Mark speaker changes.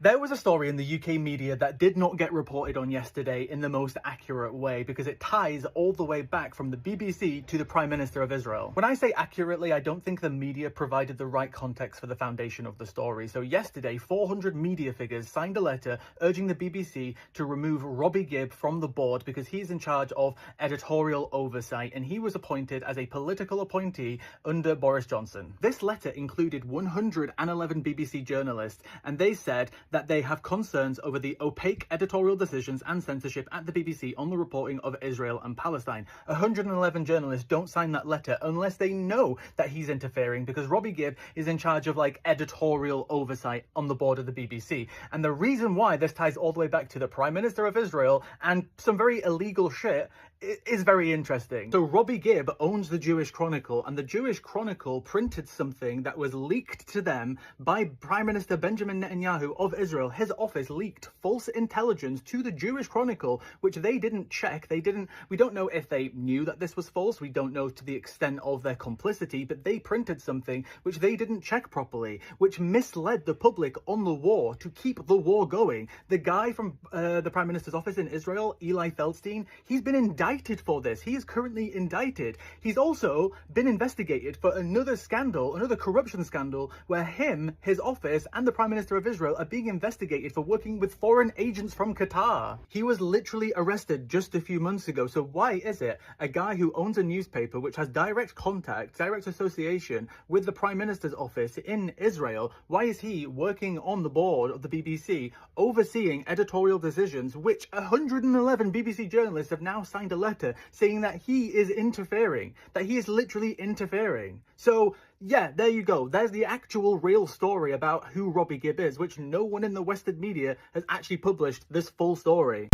Speaker 1: There was a story in the UK media that did not get reported on yesterday in the most accurate way because it ties all the way back from the BBC to the Prime Minister of Israel. When I say accurately, I don't think the media provided the right context for the foundation of the story. So yesterday, 400 media figures signed a letter urging the BBC to remove Robbie Gibb from the board because he's in charge of editorial oversight and he was appointed as a political appointee under Boris Johnson. This letter included 111 BBC journalists and they said that they have concerns over the opaque editorial decisions and censorship at the BBC on the reporting of Israel and Palestine. 111 journalists don't sign that letter unless they know that he's interfering because Robbie Gibb is in charge of editorial oversight on the board of the BBC. And the reason why this ties all the way back to the Prime Minister of Israel and some very illegal shit is very interesting. So Robbie Gibb owns the Jewish Chronicle, and the Jewish Chronicle printed something that was leaked to them by Prime Minister Benjamin Netanyahu of Israel. His office leaked false intelligence to the Jewish Chronicle, which they didn't check. We don't know if they knew that this was false. We don't know to the extent of their complicity, but they printed something which they didn't check properly, which misled the public on the war to keep the war going. The guy from the Prime Minister's office in Israel, Eli Feldstein, he's been indicted for this. He is currently indicted. He's also been investigated for another scandal, another corruption scandal, where his office, and the Prime Minister of Israel are being investigated for working with foreign agents from Qatar. He was literally arrested just a few months ago. So why is it a guy who owns a newspaper which has direct contact, direct association with the Prime Minister's office in Israel, why is he working on the board of the BBC, overseeing editorial decisions, which 111 BBC journalists have now signed a letter saying that he is interfering, that he is literally interfering? So yeah, there you go. There's the actual real story about who Robbie Gibb is, which no one in the Western media has actually published this full story.